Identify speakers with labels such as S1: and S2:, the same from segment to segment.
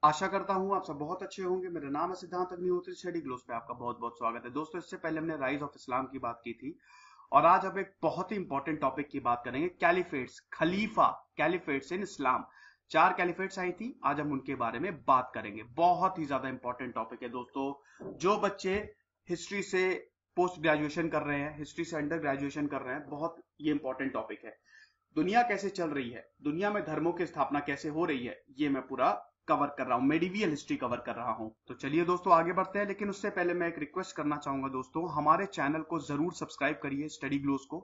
S1: आशा करता हूँ आप सब बहुत अच्छे होंगे। मेरा नाम है सिद्धांत अग्निहोत्री। स्टडी ग्लोस पे आपका बहुत बहुत स्वागत है। दोस्तों, इससे पहले हमने राइज ऑफ इस्लाम की बात की थी और आज हम एक बहुत ही इंपॉर्टेंट टॉपिक की बात करेंगे, कैलिफेट्स, खलीफा, कैलिफेट्स इन इस्लाम। 4 कैलिफेट्स आई थी, आज हम उनके बारे में बात करेंगे। बहुत ही ज्यादा इंपॉर्टेंट टॉपिक है दोस्तों। जो बच्चे हिस्ट्री से पोस्ट ग्रेजुएशन कर रहे हैं, हिस्ट्री से अंडर ग्रेजुएशन कर रहे हैं, बहुत ये इंपॉर्टेंट टॉपिक है। दुनिया कैसे चल रही है, दुनिया में धर्मों की स्थापना कैसे हो रही है, ये मैं पूरा कवर कर रहा हूं, मेडिवियल हिस्ट्री कवर कर रहा हूं। तो चलिए दोस्तों आगे बढ़ते हैं, लेकिन उससे पहले मैं एक रिक्वेस्ट करना चाहूंगा दोस्तों, हमारे चैनल को जरूर सब्सक्राइब करिए, स्टडी ग्लोस को।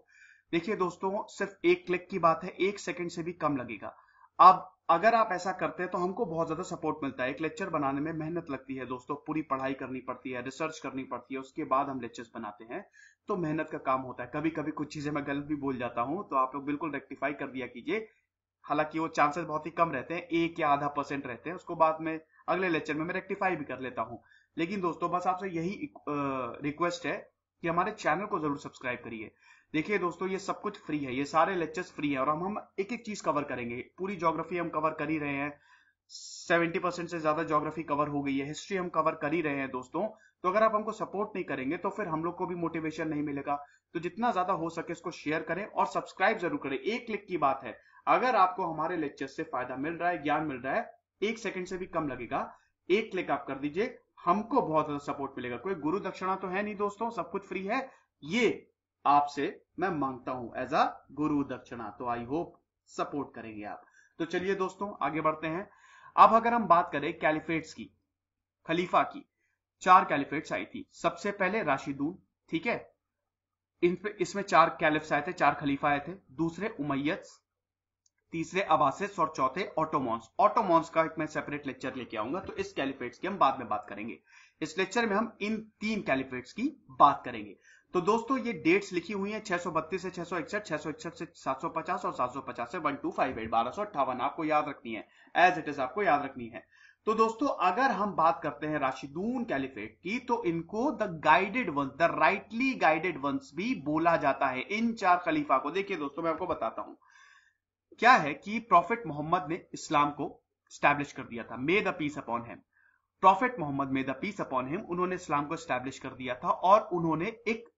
S1: देखिए दोस्तों, सिर्फ एक क्लिक की बात है, 1 सेकंड से भी कम लगेगा। अब अगर आप ऐसा करते हैं तो हमको बहुत ज्यादा सपोर्ट मिलता है। एक लेक्चर बनाने में मेहनत लगती है दोस्तों, पूरी पढ़ाई करनी पड़ती है, रिसर्च करनी पड़ती है, उसके बाद हम लेक्चर्स बनाते हैं, तो मेहनत का काम होता है। कभी कभी कुछ चीजें मैं गलत भी बोल जाता हूं, तो आप लोग बिल्कुल रेक्टिफाई कर दिया कीजिए। हालांकि वो चांसेस बहुत ही कम रहते हैं, 1 या आधा % रहते हैं, उसको बाद में अगले लेक्चर में मैं रेक्टिफाई भी कर लेता हूं। लेकिन दोस्तों, बस आपसे यही रिक्वेस्ट है कि हमारे चैनल को जरूर सब्सक्राइब करिए। देखिए दोस्तों, ये सब कुछ फ्री है, ये सारे लेक्चर्स फ्री है और हम एक एक चीज कवर करेंगे। पूरी ज्योग्राफी हम कवर कर ही रहे हैं, 70% से ज्यादा ज्योग्राफी कवर हो गई है, हिस्ट्री हम कवर कर ही रहे हैं दोस्तों। तो अगर आप हमको सपोर्ट नहीं करेंगे तो फिर हम लोग को भी मोटिवेशन नहीं मिलेगा। तो जितना ज्यादा हो सके इसको शेयर करें और सब्सक्राइब जरूर करें। 1 क्लिक की बात है। अगर आपको हमारे लेक्चर से फायदा मिल रहा है, ज्ञान मिल रहा है, 1 सेकंड से भी कम लगेगा, 1 क्लिक आप कर दीजिए, हमको बहुत ज्यादा सपोर्ट मिलेगा। कोई गुरु दक्षिणा तो है नहीं दोस्तों, सब कुछ फ्री है। ये आपसे मैं मांगता हूं एज अ गुरु दक्षिणा, तो आई होप सपोर्ट करेंगे आप। तो चलिए दोस्तों आगे बढ़ते हैं। अब अगर हम बात करें कैलिफेट्स की, खलीफा की, 4 कैलिफेट्स आई थी। सबसे पहले राशिदून, ठीक है, इसमें 4 कैलिफ्स आए थे, 4 खलीफा आए थे। दूसरे उमैयद्स, तीसरे अब्बासिद्स और चौथे ऑटोमॉन्स। ऑटोमॉन्स का एक मैं सेपरेट लेक्चर लेके आऊंगा, तो इस कैलिफेट्स की हम बाद में बात करेंगे। इस लेक्चर में हम इन 3 कैलिफेट्स की बात करेंगे। तो दोस्तों ये डेट्स लिखी हुई हैं, 632 से 661, 661 से 750 और 750 से 1258, 1258 आपको याद रखनी है, एज इट इज आपको याद रखनी है। तो दोस्तों अगर हम बात करते हैं राशिदून कैलिफेट की, तो इनको the guided ones, the rightly guided ones भी बोला जाता है। इन 4 खलीफा को देखिए दोस्तों, मैं आपको बताता हूं क्या है कि प्रॉफिट मोहम्मद ने इस्लाम को स्टैब्लिश कर दिया था। May the peace upon him, prophet Muhammad, may the peace upon him, उन्होंने इस्लाम को स्टैब्लिश कर दिया था और उन्होंने एक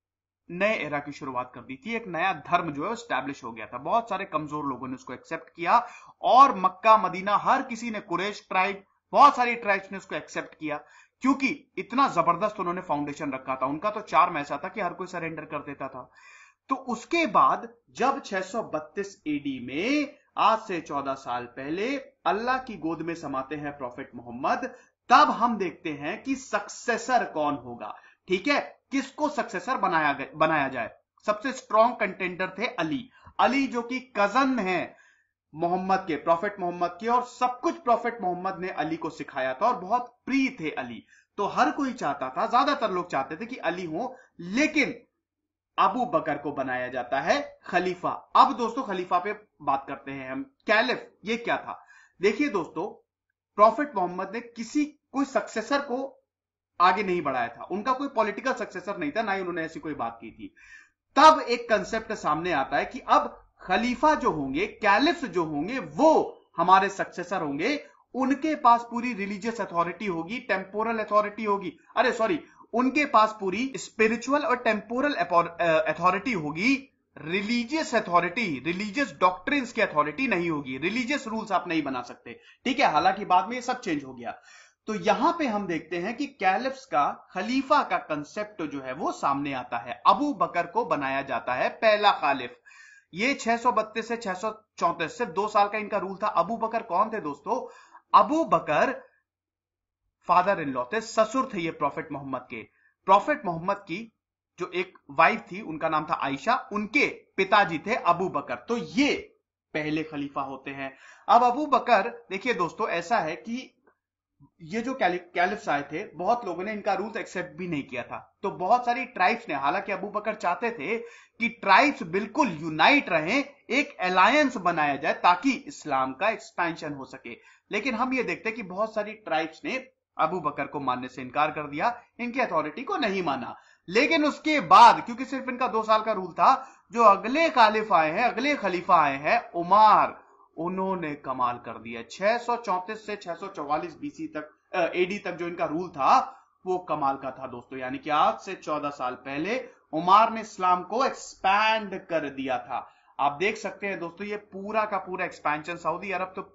S1: नए एरा की शुरुआत कर दी थी। एक नया धर्म जो है वो स्टैब्लिश हो गया था। बहुत सारे कमजोर लोगों ने उसको एक्सेप्ट किया और मक्का मदीना हर किसी ने, कुरैश ट्राइब, बहुत सारी ट्राइब्स ने उसको एक्सेप्ट किया, क्योंकि इतना जबरदस्त उन्होंने फाउंडेशन रखा था। उनका तो चार्म ऐसा था कि हर कोई सरेंडर कर देता था। तो उसके बाद जब 632 एडी में, आज से 14 साल पहले, अल्लाह की गोद में समाते हैं प्रॉफिट मोहम्मद, तब हम देखते हैं कि सक्सेसर कौन होगा। ठीक है, किसको सक्सेसर बनाया जाए। सबसे स्ट्रॉन्ग कंटेंडर थे अली। अली जो कि कजन है मोहम्मद के, प्रॉफिट मोहम्मद के, और सब कुछ प्रॉफिट मोहम्मद ने अली को सिखाया था और बहुत प्रिय थे अली। तो हर कोई चाहता था, ज्यादातर लोग चाहते थे कि अली हो, लेकिन अबू बकर को बनाया जाता है खलीफा। अब दोस्तों खलीफा पे बात करते हैं हम। कैलिफ ये क्या था? देखिए दोस्तों, प्रॉफिट मोहम्मद ने कोई सक्सेसर को आगे नहीं बढ़ाया था, उनका कोई पॉलिटिकल सक्सेसर नहीं था, ना ही उन्होंने ऐसी कोई बात की थी। तब एक कंसेप्ट सामने आता है कि अब खलीफा जो होंगे, कैलिफ्स जो होंगे, वो हमारे सक्सेसर होंगे। उनके पास पूरी रिलीजियस अथॉरिटी होगी, टेम्पोरल अथॉरिटी होगी, अरे सॉरी, उनके पास पूरी स्पिरिचुअल और टेम्पोरल अथॉरिटी होगी। रिलीजियस अथॉरिटी, रिलीजियस डॉक्ट्रिन्स की अथॉरिटी नहीं होगी। रिलीजियस रूल्स आप नहीं बना सकते, ठीक है। हालांकि बाद में ये सब चेंज हो गया। तो यहां पे हम देखते हैं कि कैलिफ्स का, खलीफा का कंसेप्ट जो है वो सामने आता है। अबू बकर को बनाया जाता है पहला खालिफ। ये 632 से 634, सिर्फ 2 साल का इनका रूल था। अबू बकर कौन थे दोस्तों? अबू बकर फादर इन लॉ थे, ससुर थे ये प्रॉफिट मोहम्मद के। प्रॉफिट मोहम्मद की जो एक वाइफ थी, उनका नाम था आयशा, उनके पिताजी थे अबू बकर। तो ये पहले खलीफा होते हैं। अब अबू बकर, देखिए दोस्तों, ऐसा है कि ये जो कैलिफ्स आए थे, बहुत लोगों ने इनका रूल्स एक्सेप्ट भी नहीं किया था। तो बहुत सारी ट्राइब्स ने, हालांकि अबू बकर चाहते थे कि ट्राइब्स बिल्कुल यूनाइट रहें, एक अलायंस बनाया जाए ताकि इस्लाम का एक्सपेंशन हो सके, लेकिन हम ये देखते हैं कि बहुत सारी ट्राइब्स ने अबू बकर को मानने से इनकार कर दिया, इनकी अथॉरिटी को नहीं माना। लेकिन उसके बाद, क्योंकि सिर्फ इनका 2 साल का रूल था, जो अगले खालिफ आए हैं, अगले खलीफा आए हैं, उमर, उन्होंने कमाल कर दिया। 634 से 644 बीसी तक एडी तक जो इनका रूल था वो कमाल का था दोस्तों। यानी कि आज से 14 साल पहले उमर ने इस्लाम को एक्सपैंड कर दिया था। आप देख सकते हैं दोस्तों ये पूरा का पूरा एक्सपेंशन सऊदी अरब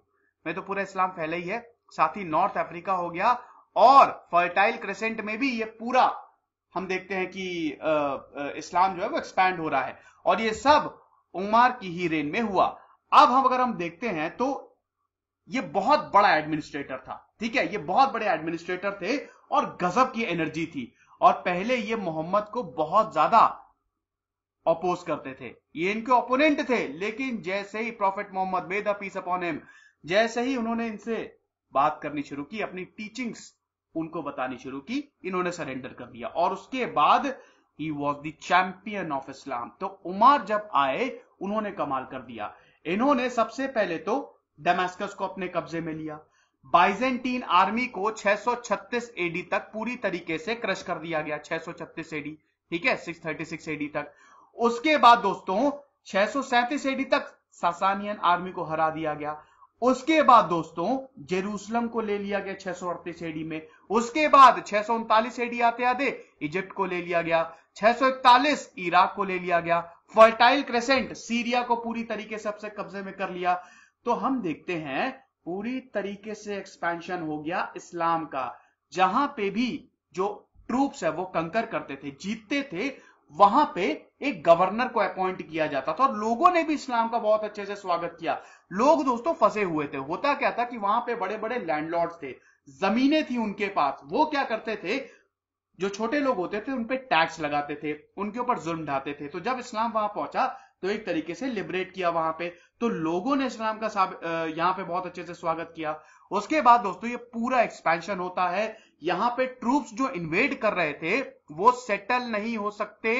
S1: में तो पूरा इस्लाम फैला ही है, साथ ही नॉर्थ अफ्रीका हो गया और फर्टाइल क्रेसेंट में भी ये पूरा हम देखते हैं कि इस्लाम जो है वो एक्सपैंड हो रहा है और ये सब उमर की ही रेन में हुआ। अब अगर हम देखते हैं तो ये बहुत बड़ा एडमिनिस्ट्रेटर था, ठीक है, ये बहुत बड़े एडमिनिस्ट्रेटर थे और गजब की एनर्जी थी। और पहले ये मोहम्मद को बहुत ज्यादा अपोज करते थे, ये इनके ओपोनेंट थे, लेकिन जैसे ही prophet Muhammad may the peace upon him, जैसे ही उन्होंने इनसे बात करनी शुरू की, अपनी टीचिंग्स उनको बतानी शुरू की, इन्होंने सरेंडर कर दिया और उसके बाद he was the champion of Islam. तो उमर जब आए उन्होंने कमाल कर दिया। इन्होंने सबसे पहले तो दमास्कस को अपने कब्जे में लिया, बाइजेंटीन आर्मी को 636 एडी तक पूरी तरीके से क्रश कर दिया गया। 636 एडी, ठीक है, 636 एडी तक। उसके बाद दोस्तों 637 एडी तक सासानियन आर्मी को हरा दिया गया। उसके बाद दोस्तों जेरूसलम को ले लिया गया 638 एडी में। उसके बाद 639 एडी आते आते इजिप्ट को ले लिया गया। 641 इराक को ले लिया गया। फर्टाइल क्रेसेंट सीरिया को पूरी तरीके से अपने कब्जे में कर लिया। तो हम देखते हैं पूरी तरीके से एक्सपेंशन हो गया इस्लाम का। जहां पे भी जो ट्रूप्स है वो कंकर करते थे, जीतते थे, वहां पे एक गवर्नर को अपॉइंट किया जाता था और लोगों ने भी इस्लाम का बहुत अच्छे से स्वागत किया। लोग दोस्तों फंसे हुए थे। होता क्या था कि वहां पे बड़े बड़े लैंडलॉर्ड्स थे, जमीनें थी उनके पास। वो क्या करते थे, जो छोटे लोग होते थे उन पे टैक्स लगाते थे, उनके ऊपर जुल्म ढाते थे। तो जब इस्लाम वहां पहुंचा तो एक तरीके से लिबरेट किया वहां पे, तो लोगों ने इस्लाम का यहां पे बहुत अच्छे से स्वागत किया। उसके बाद दोस्तों ये पूरा एक्सपेंशन होता है। यहां पे ट्रूप्स जो इन्वेड कर रहे थे वो सेटल नहीं हो सकते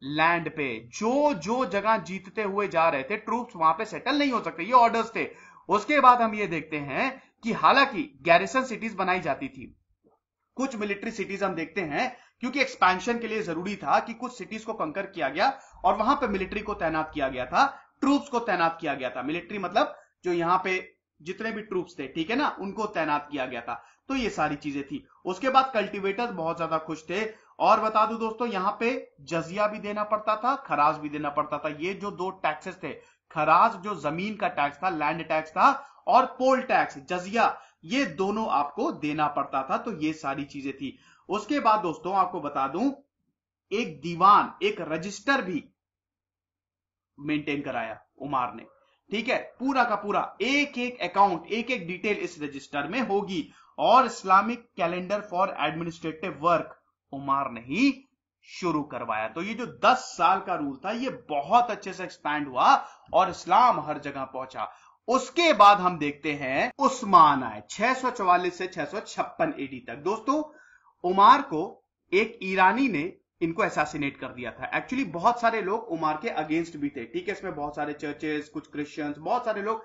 S1: लैंड पे। जो जो जगह जीतते हुए जा रहे थे ट्रूप्स वहां पे सेटल नहीं हो सकते, ये ऑर्डर्स थे। उसके बाद हम ये देखते हैं कि हालांकि गैरिसन सिटीज बनाई जाती थी, कुछ मिलिट्री सिटीज हम देखते हैं, क्योंकि एक्सपेंशन के लिए जरूरी था कि कुछ सिटीज को कंकर किया गया और वहां पे मिलिट्री को तैनात किया गया था, ट्रूप्स को तैनात किया गया था। मिलिट्री मतलब जो यहां पे जितने भी ट्रूप्स थे, ठीक है ना, उनको तैनात किया गया था। तो ये सारी चीजें थी। उसके बाद कल्टीवेटर्स बहुत ज्यादा खुश थे। और बता दूं दोस्तों यहां पे जजिया भी देना पड़ता था, खराज भी देना पड़ता था। ये जो दो टैक्सेस थे, खराज जो जमीन का टैक्स था, लैंड टैक्स था, और पोल टैक्स, जजिया, ये दोनों आपको देना पड़ता था। तो ये सारी चीजें थी। उसके बाद दोस्तों आपको बता दूं एक दीवान, एक रजिस्टर भी मेंटेन कराया उमर ने, ठीक है, पूरा का पूरा एक एक अकाउंट, एक एक डिटेल इस रजिस्टर में होगी। और Islamic calendar for administrative work Umar ने ही शुरू करवाया। तो ये जो 10 साल का रूल था ये बहुत अच्छे से एक्सपैंड हुआ और इस्लाम हर जगह पहुंचा। उसके बाद हम देखते हैं उस्मान आए 644 से 656 एडी तक। दोस्तों उमर को एक ईरानी ने इनको असैसिनेट कर दिया था। एक्चुअली बहुत सारे लोग उमर के अगेंस्ट भी थे, ठीक है, इसमें बहुत सारे चर्चेस, कुछ क्रिश्चियंस, बहुत सारे लोग,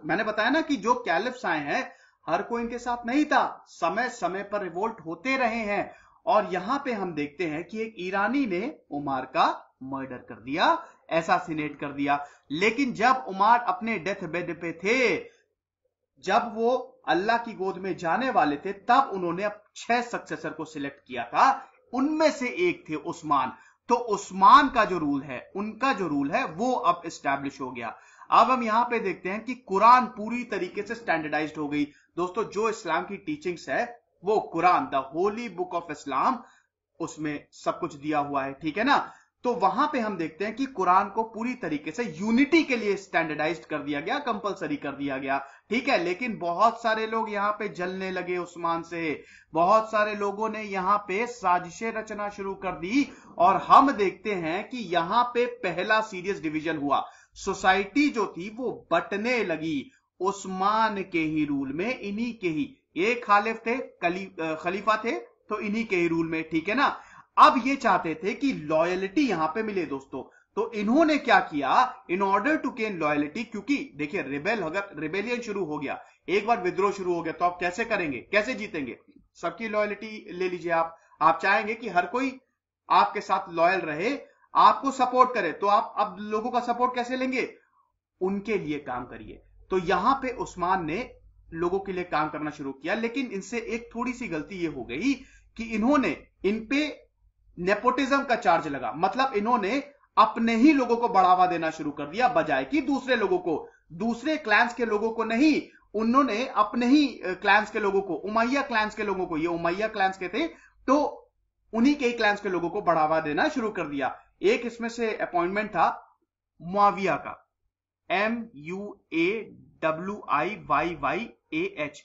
S1: मैंने बताया ना कि जो कैलिफ्स आए हैं हर कोई इनके साथ नहीं था, समय समय पर रिवोल्ट होते रहे हैं। और यहां पे हम देखते हैं कि एक ईरानी ने उमर का मर्डर कर दिया, असैसिनेट कर दिया। लेकिन जब उमर अपने डेथ बेड पे थे, जब वो अल्लाह की गोद में जाने वाले थे, तब उन्होंने अब 6 सक्सेसर को सिलेक्ट किया था। उनमें से एक थे उस्मान। तो उस्मान का जो रूल है, उनका जो रूल है वो अब एस्टैब्लिश हो गया। अब हम यहां पे देखते हैं कि कुरान पूरी तरीके से स्टैंडर्डाइज्ड हो गई। दोस्तों जो इस्लाम की टीचिंग्स है वो Quran, the Holi book of Islam, उसमें सब कुछ दिया हुआ है, ठीक है ना। तो वहां पे हम देखते हैं कि कुरान को पूरी तरीके से यूनिटी के लिए स्टैंडर्डाइज्ड कर दिया गया, कंपलसरी कर दिया गया, ठीक है। लेकिन बहुत सारे लोग यहां पे जलने लगे उस्मान से, बहुत सारे लोगों ने यहां पे साजिशें रचना शुरू कर दी और हम देखते हैं कि यहां पे पहला सीरियस डिवीजन हुआ। सोसाइटी जो थी वो बंटने लगी उस्मान के ही रूल में, इन्हीं के ही, एक खालिफ थे, खलीफा थे, तो इन्हीं के ही रूल में, ठीक है ना। अब ये चाहते थे कि लॉयल्टी यहां पे मिले दोस्तों, तो इन्होंने क्या किया, in order to gain loyalty, क्योंकि देखिए रिबेलियन शुरू हो गया, एक बार विद्रोह शुरू हो गया, तो आप कैसे करेंगे, कैसे जीतेंगे, सबकी लॉयल्टी ले लीजिए। आप चाहेंगे कि हर कोई आपके साथ लॉयल रहे, आपको सपोर्ट करे, तो आप अब लोगों का सपोर्ट कैसे लेंगे, उनके लिए काम करिए। तो यहां पे उस्मान ने लोगों के लिए काम करना शुरू किया, लेकिन इनसे एक थोड़ी सी गलती ये हो गई कि इन्होंने इन पे नेपोटिज्म का चार्ज लगा। मतलब इन्होंने अपने ही लोगों को बढ़ावा देना शुरू कर दिया, बजाय कि दूसरे लोगों को, दूसरे क्लैंस के लोगों को नहीं, उन्होंने अपने ही क्लैंस के लोगों को, उमैया क्लैंस के लोगों को, ये उमैया क्लैंस के थे, तो उन्हीं के ही क्लैंस के लोगों को बढ़ावा देना शुरू कर दिया। एक इसमें से अपॉइंटमेंट था मुआविया का, MUAWIYYAH,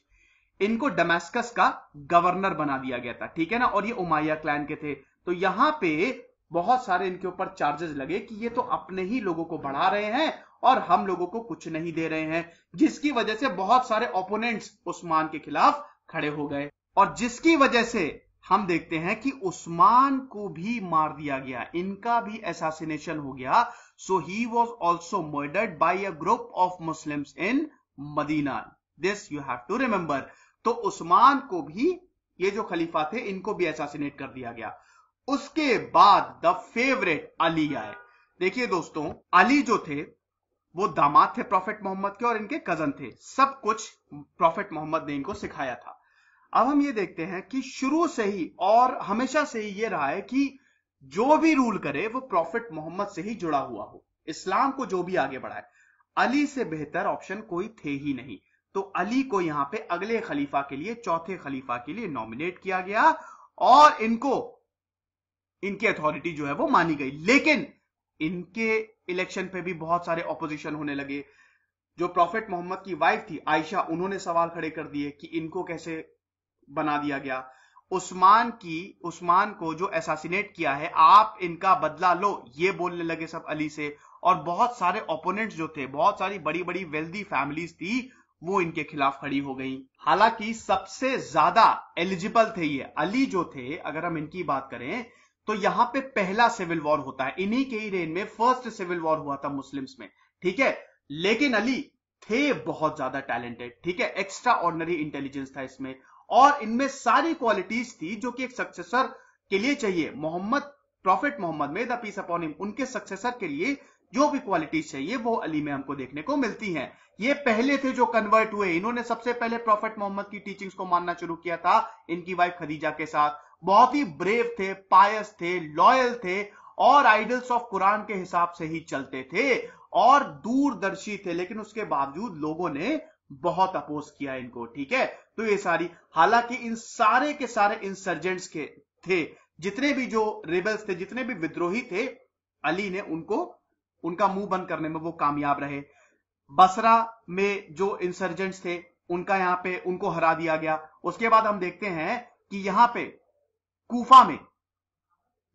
S1: इनको दमास्कस का गवर्नर बना दिया गया था, ठीक है ना। और ये उमैया क्लैन के थे, तो यहां पे बहुत सारे इनके ऊपर चार्जेस लगे कि ये तो अपने ही लोगों को बढ़ा रहे हैं और हम लोगों को कुछ नहीं दे रहे हैं, जिसकी वजह से बहुत सारे ओपोनेंट्स उस्मान के खिलाफ खड़े हो गए, और जिसकी वजह से हम देखते हैं कि उस्मान को भी मार दिया गया, इनका भी असैसिनेशन हो गया। So he was also murdered by a group of Muslims in Medina, this you have to remember. तो उस्मान को भी, ये जो खलीफा थे, इनको भी असैसिनेट कर दिया गया। उसके बाद द फेवरेट अली आए। देखिए दोस्तों, अली जो थे वो दामाद थे प्रॉफेट मोहम्मद के और इनके कजन थे, सब कुछ प्रॉफेट मोहम्मद ने इनको सिखाया था। अब हम ये देखते हैं कि शुरू से ही और हमेशा से ही ये रहा है कि जो भी रूल करे वो प्रॉफेट मोहम्मद से ही जुड़ा हुआ हो, इस्लाम को जो भी आगे बढ़ाए। अली से बेहतर ऑप्शन कोई थे ही नहीं, तो अली को यहां पे अगले खलीफा के लिए, चौथे खलीफा के लिए नॉमिनेट किया गया और इनको, इनकी अथॉरिटी जो है वो मानी गई। लेकिन इनके इलेक्शन पे भी बहुत सारे ऑपोजिशन होने लगे। जो प्रॉफेट मोहम्मद की वाइफ थी आयशा, उन्होंने सवाल खड़े कर दिए कि इनको कैसे बना दिया गया। उस्मान को जो असैसिनेट किया है, आप इनका बदला लो, ये बोलने लगे सब अली से। और बहुत सारे ओपोनेंट्स जो थे, बहुत सारी बड़ी बड़ी वेल्दी फैमिलीज थी, वो इनके खिलाफ खड़ी हो गई। हालांकि सबसे ज्यादा एलिजिबल थे ये अली जो थे। अगर हम इनकी बात करें तो यहां पे पहला सिविल वॉर होता है, इन्हीं के ही रेन में फर्स्ट सिविल वॉर हुआ था मुस्लिम्स में, ठीक है। लेकिन अली थे बहुत ज्यादा टैलेंटेड, ठीक है, एक्स्ट्रा ऑर्डिनरी इंटेलिजेंस था इसमें, और इनमें सारी क्वालिटीज थी जो कि एक सक्सेसर के लिए चाहिए। प्रॉफेट मोहम्मद में, द पीस अपॉन हिम, उनके सक्सेसर के लिए जो भी क्वालिटीज चाहिए वो अली में हमको देखने को मिलती हैं। ये पहले थे जो कन्वर्ट हुए, इन्होंने सबसे पहले प्रॉफेट मोहम्मद की टीचिंग्स को मानना शुरू किया था इनकी वाइफ खदीजा के साथ। बहुत ही ब्रेव थे, पायस थे, लॉयल थे और आइडल्स ऑफ कुरान के हिसाब से ही चलते थे और दूरदर्शी थे। लेकिन उसके बावजूद लोगों ने बहुत अपोज किया इनको, ठीक है। तो ये सारी, हालांकि इन सारे के सारे इंसर्जेंट्स के थे, जितने भी जो रिबल्स थे, जितने भी विद्रोही थे, अली ने उनका मुंह बंद करने में वो कामयाब रहे। बसरा में जो इंसर्जेंट्स थे उनका यहां पे उनको हरा दिया गया। उसके बाद हम देखते हैं कि यहां पे कूफा में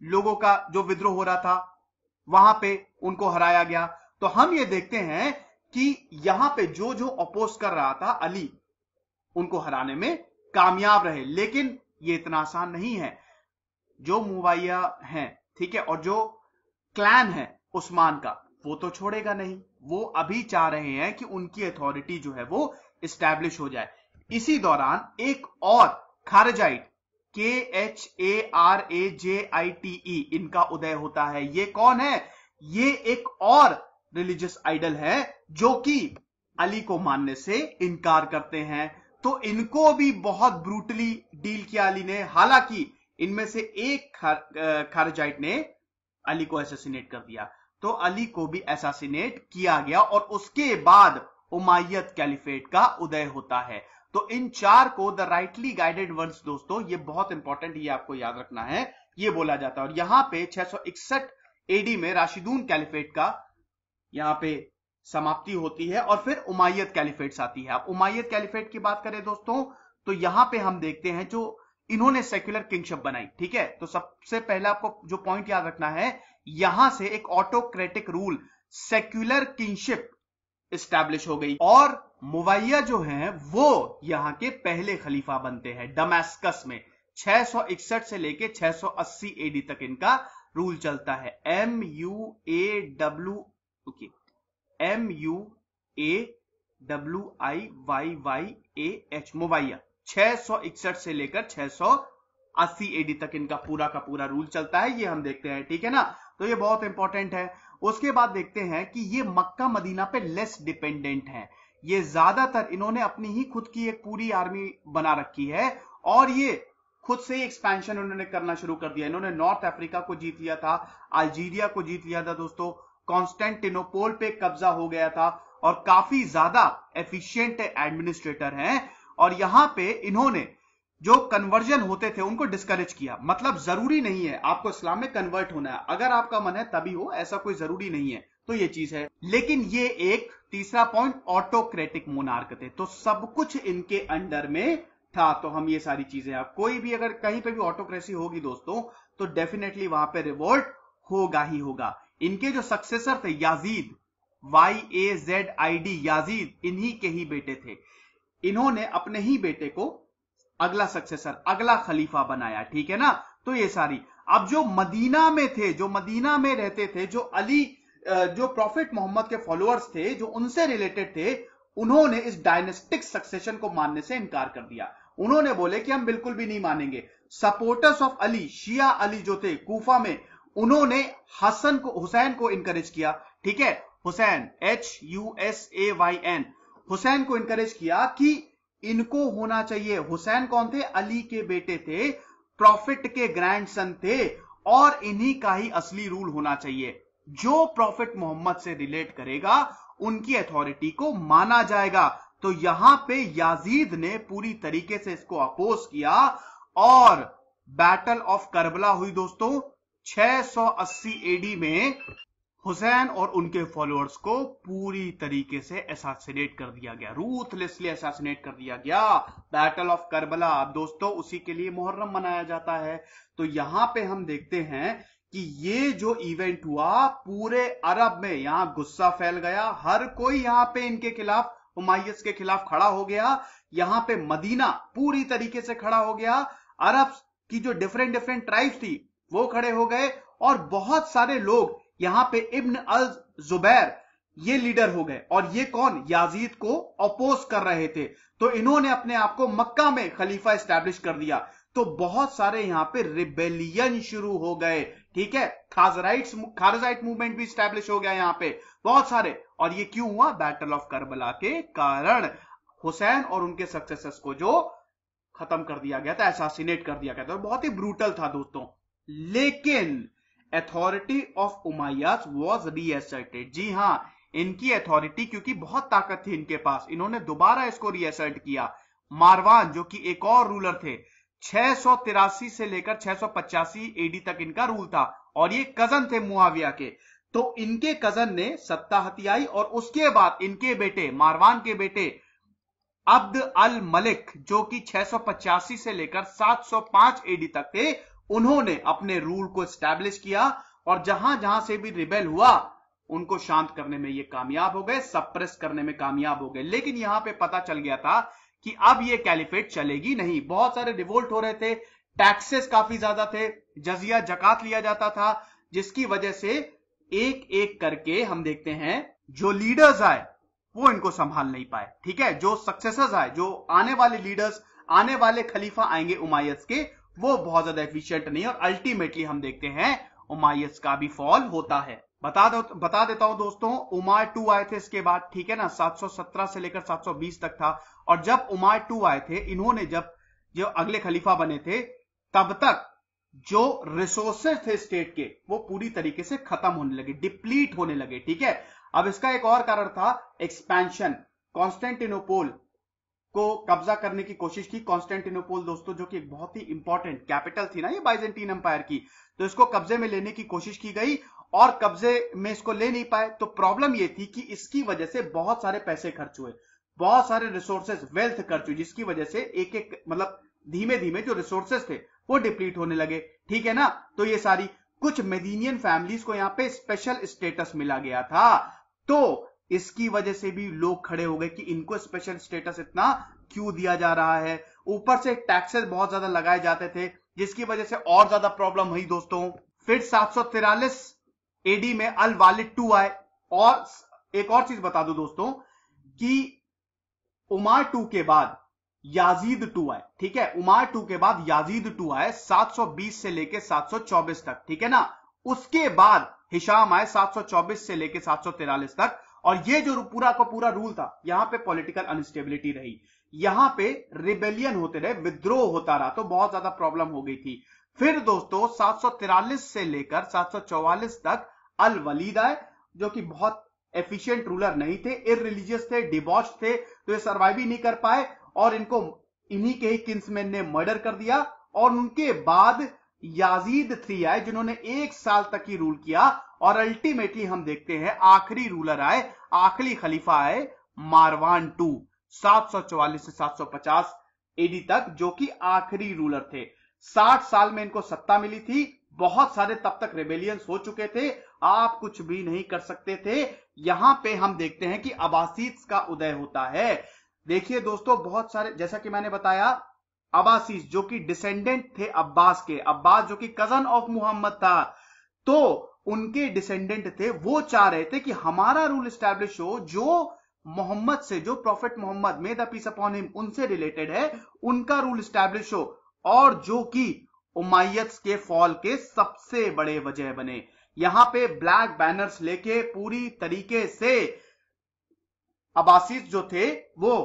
S1: लोगों का जो विद्रोह हो रहा था, वहां पे उनको हराया गया। तो हम ये देखते हैं कि यहां पे जो जो अपोज कर रहा था अली, उनको हराने में कामयाब रहे। लेकिन ये इतना आसान नहीं है। जो मुवैया हैं, ठीक है, और जो क्लैन है उस्मान का, वो तो छोड़ेगा नहीं। वो अभी चाह रहे हैं कि उनकी अथॉरिटी जो है वो इस्टेब्लिश हो जाए। इसी दौरान एक और खारजाइट, KHARAJITE, इनका उदय होता है। ये कौन है? ये एक और रिलीजियस आइडल है जो कि अली को मानने से इनकार करते हैं। तो इनको भी बहुत ब्रूटली डील किया अली ने। हालांकि इनमें से एक खारजाइट ने अली को असैसिनेट कर दिया, तो अली को भी असैसिनेट किया गया और उसके बाद उमैयद कैलिफेट का उदय होता है। तो इन चार को द राइटली गाइडेड वंस, दोस्तों ये बहुत इंपॉर्टेंट, ये आपको याद रखना है, ये बोला जाता है। और यहां पे 661 एडी में राशिदून कैलिफेट का यहां पे समाप्ति होती है और फिर उमैयद कैलिफेट्स आती है। अब उमैयद कैलिफेट की बात करें दोस्तों, तो यहां पे हम देखते हैं जो इन्होंने सेक्युलर किंगशिप बनाई, ठीक है। तो सबसे पहला आपको जो पॉइंट याद रखना है, यहां से एक autocratic rule, secular kingship establish हो गई और मुवैया जो हैं वो यहां के पहले खलीफा बनते हैं दमास्कस में। 661 से लेके 680 एडी तक इनका रूल चलता है। MUAWIYYAH, मुवैया। 661 से लेकर 680 एडी तक इनका पूरा का पूरा रूल चलता है, ये हम देखते हैं, ठीक है ना। तो ये बहुत इंपॉर्टेंट है। उसके बाद देखते हैं कि ये मक्का मदीना पे लेस डिपेंडेंट है। ये ज्यादातर इन्होंने अपनी ही खुद की एक पूरी आर्मी बना रखी है और ये खुद से ही एक्सपेंशन उन्होंने करना शुरू कर दिया। इन्होंने नॉर्थ अफ्रीका को जीत लिया था, अल्जीरिया को जीत लिया था दोस्तों, कॉन्स्टेंटिनोपोल पे कब्जा हो गया था और काफी ज्यादा एफिशिएंट एडमिनिस्ट्रेटर हैं। और यहां पे इन्होंने जो कन्वर्जन होते थे उनको डिस्करेज किया। मतलब जरूरी नहीं है आपको इस्लाम में कन्वर्ट होना है, अगर आपका मन है तभी हो, ऐसा कोई जरूरी नहीं है। तो ये चीज है। लेकिन ये एक तीसरा पॉइंट, ऑटोक्रेटिक मोनार्क थे, तो सब कुछ इनके अंडर में था। तो हम ये सारी चीजें, आप कोई भी अगर कहीं पे भी ऑटोक्रेसी होगी दोस्तों तो डेफिनेटली वहां पे रिवोल्ट होगा ही होगा। इनके जो सक्सेसर थे याजीद, YAZID, याजीद, इन्हीं के ही बेटे थे। इन्होंने अपने ही बेटे को अगला सक्सेसर, अगला खलीफा बनाया, ठीक है ना। तो ये सारी, अब जो मदीना में थे, जो मदीना में रहते थे, जो अली, जो प्रॉफिट मोहम्मद के फॉलोअर्स थे, जो उनसे रिलेटेड थे, उन्होंने इस डायनेस्टिक सक्सेशन को मानने से इनकार कर दिया। उन्होंने बोले कि हम बिल्कुल भी नहीं मानेंगे। सपोर्टर्स ऑफ अली, शिया अली जो थे कूफा में, उन्होंने हुसैन को इनकरेज किया, ठीक है, हुसैन, HUSAYN, हुसैन को इनकरेज किया कि इनको होना चाहिए। हुसैन कौन थे? अली के बेटे थे, प्रॉफिट के ग्रैंडसन थे और इन्हीं का ही असली रूल होना चाहिए। जो प्रॉफिट मोहम्मद से रिलेट करेगा उनकी अथॉरिटी को माना जाएगा। तो यहां पे याजीद ने पूरी तरीके से इसको अपोज किया और बैटल ऑफ करबला हुई दोस्तों 680 AD में। हुसैन और उनके फॉलोअर्स को पूरी तरीके से असैसिनेट कर दिया गया, रूथलेसली असैसिनेट कर दिया गया। बैटल ऑफ करबला, अब दोस्तों उसी के लिए मुहर्रम मनाया जाता है। तो यहां पे हम देखते हैं कि ये जो इवेंट हुआ पूरे अरब में, यहां गुस्सा फैल गया, हर कोई यहां पे इनके खिलाफ, उमैय्यद के खिलाफ खड़ा हो गया। यहां पे मदीना पूरी तरीके से खड़ा हो गया, अरब की जो डिफरेंट डिफरेंट ट्राइब्स थी वो खड़े हो गए और बहुत सारे लोग यहां पे इब्न अल जुबैर ये लीडर हो गए। और ये कौन? याजीद को अपोज कर रहे थे। तो इन्होंने अपने आप को मक्का में खलीफा एस्टैब्लिश कर दिया। तो बहुत सारे यहां पे रिबेलियन शुरू हो गए, ठीक है, खारजाइट मूवमेंट भी एस्टैब्लिश हो गया यहां पे, बहुत सारे। और ये क्यों हुआ? बैटल ऑफ करबला के कारण। हुसैन और उनके सक्सेसर्स को जो खत्म कर दिया गया था, असैसिनेट कर दिया गया था, बहुत ही ब्रूटल था दोस्तों। लेकिन अथॉरिटी ऑफ उमैय्यद वाज रीअसर्टेड। जी हां, इनकी अथॉरिटी, क्योंकि बहुत ताकत थी इनके पास, इन्होंने दोबारा इसको रीअसर्ट किया। मारवान जो कि एक और रूलर थे, 683 से लेकर 685 AD तक इनका रूल था और ये कजन थे मुआविया के। तो इनके कजन ने सत्ता हथियाई और उसके बाद इनके बेटे, मारवान के बेटे अब्द अल मलिक, जो कि 685 से लेकर 705 AD तक थे, उन्होंने अपने रूल को एस्टैब्लिश किया और जहां जहां से भी रिबेल हुआ उनको शांत करने में ये कामयाब हो गए, सप्रेस करने में कामयाब हो गए। लेकिन यहां पे पता चल गया था कि अब ये कैलिफेट चलेगी नहीं। बहुत सारे रिवोल्ट हो रहे थे, टैक्सेस काफी ज्यादा थे, जजिया जकात लिया जाता था, जिसकी वजह से एक एक करके हम देखते हैं जो लीडर्स आए वो इनको संभाल नहीं पाए, ठीक है। जो सक्सेसर्स आए, जो आने वाले लीडर्स, आने वाले खलीफा आएंगे उमैय्यद के, वो बहुत ज्यादा एफिशिएंट नहीं, और अल्टीमेटली हम देखते हैं उमैय्यद का भी फॉल होता है। बता देता हूं दोस्तों, उमर 2 आए थे इसके बाद, ठीक है ना, 717 से लेकर 720 तक था। और जब उमर 2 आए थे, इन्होंने जब जो अगले खलीफा बने थे, तब तक जो रिसोर्सेज थे स्टेट के वो पूरी तरीके से खत्म होने लगे, डिप्लीट होने लगे, ठीक है। अब इसका एक और कारण था एक्सपेंशन। कॉन्स्टेंटिनोपोल को कब्जा करने की कोशिश की। कॉन्स्टेंटिनोपोल दोस्तों जो कि एक बहुत ही इंपॉर्टेंट कैपिटल थी ना ये बाइजेंटीन एम्पायर की, तो इसको कब्जे में लेने की कोशिश की गई और कब्जे में इसको ले नहीं पाए। तो प्रॉब्लम ये थी कि इसकी वजह से बहुत सारे पैसे खर्च हुए, बहुत सारे रिसोर्सेज, वेल्थ खर्च हुई, जिसकी वजह से एक एक मतलब धीमे धीमे जो रिसोर्सेज थे वो डिप्लीट होने लगे, ठीक है ना। तो ये सारी, कुछ मेदीनियन फैमिलीज को यहाँ पे स्पेशल स्टेटस मिला गया था, तो इसकी वजह से भी लोग खड़े हो गए कि इनको स्पेशल स्टेटस इतना क्यों दिया जा रहा है। ऊपर से टैक्सेस बहुत ज्यादा लगाए जाते थे, जिसकी वजह से और ज्यादा प्रॉब्लम हुई दोस्तों। फिर 743 AD में अल वालिद 2 आए। और एक और चीज बता दूं दोस्तों कि उमर 2 के बाद याजीद 2 आए, ठीक है। उमर 2 के बाद याजीद 2 आए 720 से लेके 724 तक, ठीक है ना। उसके बाद हिशाम आए 724 से लेके 743 तक, और ये जो पूरा का पूरा रूल था, यहां पे पॉलिटिकल अनस्टेबिलिटी रही, यहां पे रिबेलियन होते रहे, विद्रोह होता रहा, तो बहुत ज्यादा प्रॉब्लम हो गई थी। फिर दोस्तों 743 से लेकर 744 तक अल वलीद आए, जो कि बहुत एफिशिएंट रूलर नहीं थे, इररिलीजियस थे, डिबॉच थे, तो ये सर्वाइव ही नहीं कर पाए और इनको इन्हीं के ही किंसमैन ने मर्डर कर दिया। और उनके बाद याजीद III आए, जिन्होंने 1 साल तक ही रूल किया और अल्टीमेटली हम देखते हैं आखिरी रूलर आए, आखिरी खलीफा आए मारवान II 744 से 750 एडी तक, जो कि आखिरी रूलर थे। 60 साल में इनको सत्ता मिली थी, बहुत सारे तब तक रेबेलियंस हो चुके थे, आप कुछ भी नहीं कर सकते थे। यहां पे हम देखते हैं कि अब्बासीद का उदय होता है। देखिए दोस्तों, बहुत सारे, जैसा कि मैंने बताया, अब्बासीद जो कि डिसेंडेंट थे अब्बास के, अब्बास जो कि कजन ऑफ मुहम्मद था, तो उनके डिसेंडेंट थे, वो चाह रहे थे कि हमारा रूल स्टैब्लिश हो जो मोहम्मद से, जो prophet Muhammad may the peace upon him उनसे रिलेटेड है, उनका रूल स्टैब्लिश हो, और जो कि उमैयद्स के फॉल के सबसे बड़े वजह बने। यहां पे ब्लैक बैनर्स लेके पूरी तरीके से अब्बासीद जो थे वो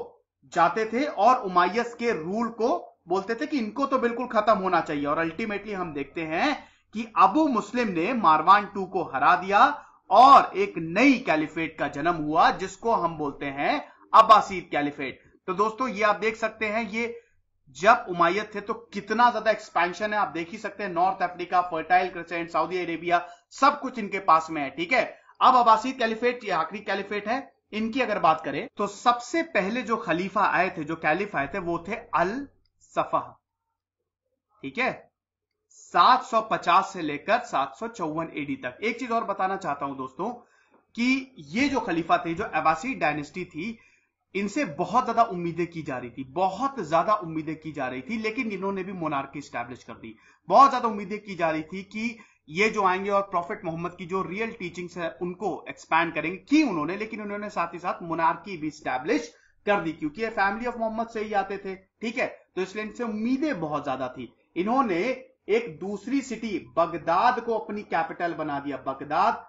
S1: जाते थे और उमैयद्स के रूल को बोलते थे कि इनको तो बिल्कुल खत्म होना चाहिए। और अल्टीमेटली हम देखते हैं कि अबू मुस्लिम ने मारवान II को हरा दिया और एक नई कैलिफेट का जन्म हुआ, जिसको हम बोलते हैं अब्बासीद कैलिफेट। तो दोस्तों ये आप देख सकते हैं, ये जब उमैयद थे तो कितना ज्यादा एक्सपेंशन है, आप देख ही सकते हैं। North Africa, fertile crescent, Saudi Arabia, सब कुछ इनके पास में है, ठीक है। अब अब्बासीद कैलिफेट ये आखिरी कैलिफेट है। इनकी अगर बात करें तो सबसे पहले जो खलीफा आए थे, जो कैलिफ आए थे, वो थे अल सफह, ठीक है, 750 से लेकर 754 एडी तक। एक चीज और बताना चाहता हूं दोस्तों कि ये जो खलीफा थे, जो अब्बासीद डायनेस्टी थी, इनसे बहुत ज्यादा उम्मीदें की जा रही थी, बहुत ज्यादा उम्मीदें की जा रही थी, लेकिन इन्होंने भी मोनार्की स्टैब्लिश कर दी। बहुत ज्यादा उम्मीदें की जा रही थी कि ये जो आएंगे और प्रॉफिट मोहम्मद की जो रियल टीचिंग्स है उनको एक्सपैंड करेंगे, की उन्होंने, लेकिन उन्होंने साथ ही साथ मोनार्की भी स्टैब्लिश कर दी, क्योंकि ये फैमिली ऑफ मोहम्मद से ही आते थे, ठीक है। तो इसलिए इनसे उम्मीदें बहुत ज्यादा थी। इन्होंने एक दूसरी सिटी बगदाद को अपनी कैपिटल बना दिया। बगदाद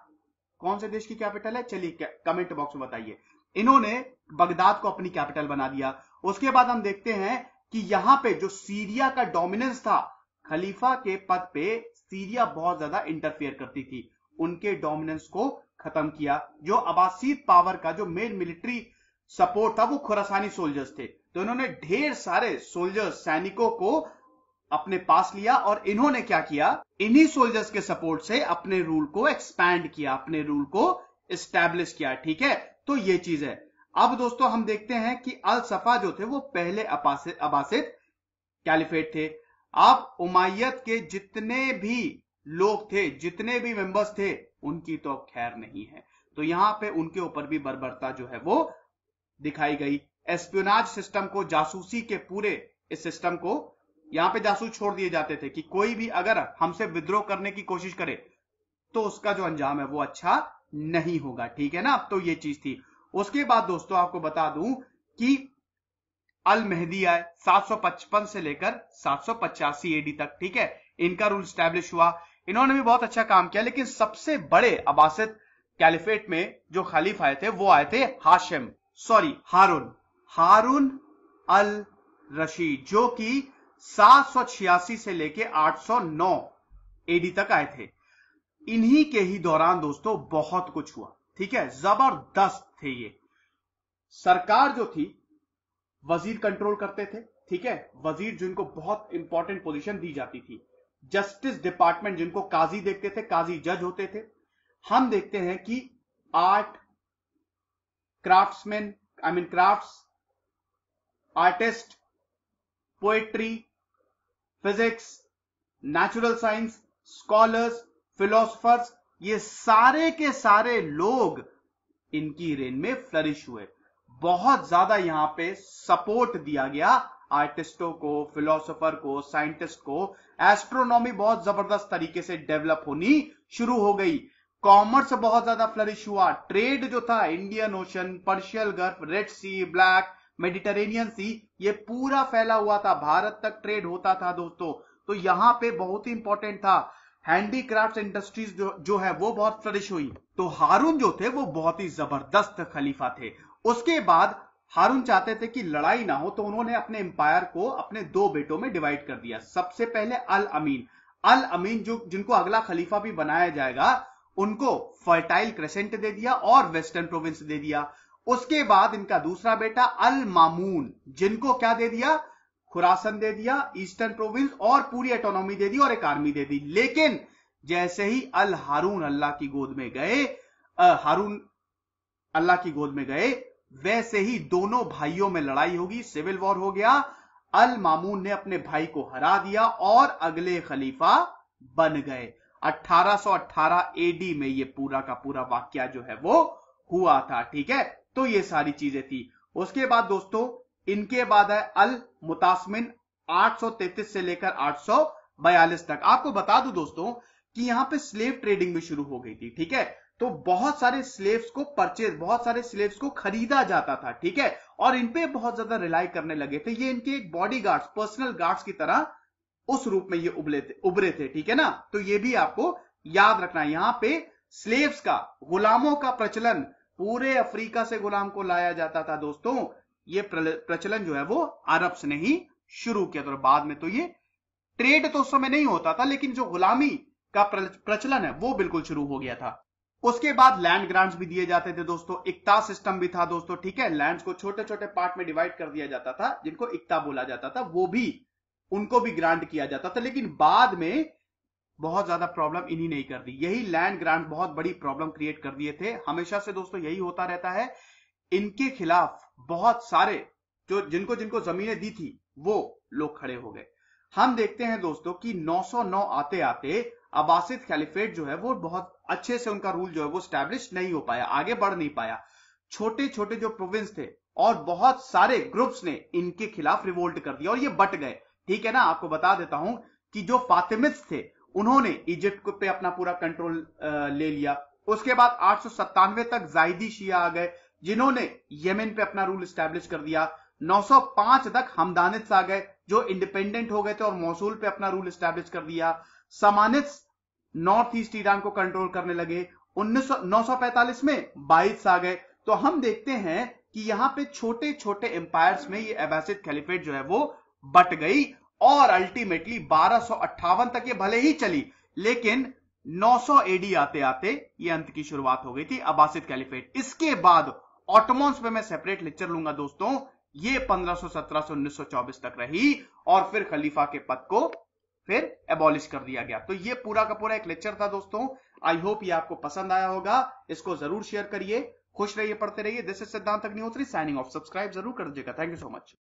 S1: कौन से देश की कैपिटल है, चलिए कमेंट बॉक्स में बताइए। इन्होंने बगदाद को अपनी कैपिटल बना दिया। उसके बाद हम देखते हैं कि यहां पे जो सीरिया का डोमिनेंस था, खलीफा के पद पे सीरिया बहुत ज्यादा इंटरफेयर करती थी, उनके डोमिनेंस को खत्म किया। जो अब्बासीद पावर का जो मेन मिलिट्री सपोर्ट था वो खुरासानी सोल्जर्स थे, तो इन्होंने ढेर सारे सोल्जर्स, सैनिकों को अपने पास लिया और इन्होंने क्या किया, इन्हीं सोल्जर्स के सपोर्ट से अपने रूल को एक्सपैंड किया, अपने रूल को एस्टैब्लिश किया, ठीक है। तो ये चीज है। अब दोस्तों हम देखते हैं कि अल सफा जो थे वो पहले अब्बासिद कैलिफेट थे। अब उमैयद के जितने भी लोग थे, जितने भी मेंबर्स थे, उनकी तो खैर नहीं है। तो यहां पे उनके ऊपर भी बर्बरता जो है वो दिखाई गई। एस्पियोनाज सिस्टम को, जासूसी के पूरे इस सिस्टम को, यहां पे जासूस छोड़ दिए जाते थे कि कोई भी अगर हमसे विद्रोह करने की कोशिश करे तो उसका जो अंजाम है वो अच्छा नहीं होगा, ठीक है ना। तो ये चीज थी। उसके बाद दोस्तों आपको बता दूं कि अल मेहदी आए 755 से लेकर 785 एडी तक, ठीक है। इनका रूल स्टैब्लिश हुआ, इन्होंने भी बहुत अच्छा काम किया। लेकिन सबसे बड़े अब्बासिद कैलिफेट में जो खलीफ आए थे वो आए थे हारून अल रशीद, जो कि 786 से लेके 809 एडी तक आए थे। इन्हीं के ही दौरान दोस्तों बहुत कुछ हुआ, ठीक है, जबरदस्त थे ये। सरकार जो थी, वजीर कंट्रोल करते थे, ठीक है, वजीर जिनको बहुत इंपॉर्टेंट पोजीशन दी जाती थी। जस्टिस डिपार्टमेंट जिनको काजी देखते थे, काजी जज होते थे। हम देखते हैं कि art, craftsman, crafts, artist, poetry, physics, natural science, scholars, philosophers, ये सारे के सारे लोग इनकी रेन में फ्लरिश हुए। बहुत ज्यादा यहां पे सपोर्ट दिया गया आर्टिस्टों को, फिलोसोफर को, साइंटिस्ट को। एस्ट्रोनॉमी बहुत जबरदस्त तरीके से डेवलप होनी शुरू हो गई। कॉमर्स बहुत ज्यादा फ्लरिश हुआ। ट्रेड जो था, Indian ocean, partial gulf, red सी, ब्लैक, मेडिटेरेनियन सी, ये पूरा फैला हुआ था, भारत तक ट्रेड होता था दोस्तों। तो यहां पे बहुत ही इंपॉर्टेंट था। हैंडीक्राफ्ट इंडस्ट्रीज जो है वो बहुत फ्लरिश हुई। तो हारून जो थे वो बहुत ही जबरदस्त खलीफा थे। उसके बाद हारून चाहते थे कि लड़ाई ना हो, तो उन्होंने अपने एम्पायर को अपने दो बेटों में डिवाइड कर दिया। सबसे पहले अल अमीन जो जिनको अगला खलीफा भी बनाया जाएगा, उनको फर्टाइल क्रेसेंट दे दिया और वेस्टर्न प्रोविंस दे दिया। उसके बाद इनका दूसरा बेटा अल मामून, जिनको क्या दे दिया, खुरासन दे दिया, ईस्टर्न प्रोविंस और पूरी ऑटोनॉमी दे दी और एक आर्मी दे दी। लेकिन जैसे ही अल हारून अल्लाह की गोद में गए, हारून अल्लाह की गोद में गए, वैसे ही दोनों भाइयों में लड़ाई होगी, सिविल वॉर हो गया। अल मामून ने अपने भाई को हरा दिया और अगले खलीफा बन गए। 1818 एडी में ये पूरा का पूरा वाकया जो है वो हुआ था। ठीक है, तो ये सारी चीजें थी। उसके बाद दोस्तों इनके बाद है अल मुतासमिन, 833 से लेकर 842 तक। आपको बता दूं दोस्तों कि यहां पे स्लेव ट्रेडिंग भी शुरू हो गई थी। ठीक है, तो बहुत सारे स्लेव्स को खरीदा जाता था। ठीक है, और इनपे बहुत ज्यादा रिलाई करने लगे थे। ये इनके एक बॉडी गार्ड्स, पर्सनल गार्ड्स की तरह उस रूप में ये उभरे थे। ठीक है ना, तो ये भी आपको याद रखना। यहां पे स्लेव्स का, गुलामों का प्रचलन, पूरे अफ्रीका से गुलाम को लाया जाता था दोस्तों। ये प्रचलन जो है वो अरब ने ही शुरू किया था। बाद में तो ये ट्रेड तो उस समय नहीं होता था, लेकिन जो गुलामी का प्रचलन है वो बिल्कुल शुरू हो गया था। उसके बाद लैंड ग्रांट्स भी दिए जाते थे दोस्तों। इक्ता सिस्टम भी था दोस्तों। ठीक है, लैंड्स को छोटे छोटे पार्ट में डिवाइड कर दिया जाता था, जिनको इक्ता बोला जाता था, वो भी उनको भी ग्रांट किया जाता था। लेकिन बाद में बहुत ज्यादा प्रॉब्लम इन्हीं नहीं कर दी। यही लैंड ग्रांट बहुत बड़ी प्रॉब्लम क्रिएट कर दिए थे। हमेशा से दोस्तों यही होता रहता है। इनके खिलाफ बहुत सारे जो जिनको जिनको जमीनें दी थी वो लोग खड़े हो गए। हम देखते हैं दोस्तों कि 909 आते आते अब्बासिद खलीफेट जो है वो बहुत अच्छे से, उनका रूल जो है वो स्टैब्लिश नहीं हो पाया, आगे बढ़ नहीं पाया। छोटे छोटे जो प्रोविंस थे और बहुत सारे ग्रुप्स ने इनके खिलाफ रिवोल्ट कर दिया और ये बट गए। ठीक है ना, आपको बता देता हूं कि जो फातिमिद्स थे उन्होंने इजिप्ट पे अपना पूरा कंट्रोल ले लिया। उसके बाद 897 तक जायदी शिया आ गए, जिन्होंने यमन पे अपना रूल स्टैब्लिश कर दिया। 905 तक हमदानित्स आ गए, जो इंडिपेंडेंट हो गए थे और मौसूल पे अपना रूल स्टैब्लिश कर दिया। समानित्स नॉर्थ ईस्ट ईरान को कंट्रोल करने लगे। 945 में बाइट्स आ गए। तो हम देखते हैं कि यहां पे छोटे छोटे एम्पायर्स में ये अब्बासिद खलीफेट जो है वो बट गई और अल्टीमेटली 1258 तक ये भले ही चली, लेकिन 900 एडी आते आते ये अंत की शुरुआत हो गई थी अब्बासिद खलीफेट। इसके बाद ऑटोमन्स पे मैं सेपरेट लेक्चर लूंगा दोस्तों। ये 1517 से 1924 तक रही और फिर खलीफा के पद को फिर एबॉलिश कर दिया गया। तो ये पूरा का पूरा एक लेक्चर था दोस्तों। आई होप ये आपको पसंद आया होगा। इसको जरूर शेयर करिए। खुश रहिए, पढ़ते रहिए। दिस इज सिद्धांत अग्निहोत्री साइनिंग ऑफ। सब्सक्राइब जरूर कर दीजिएगा। Thank you so much.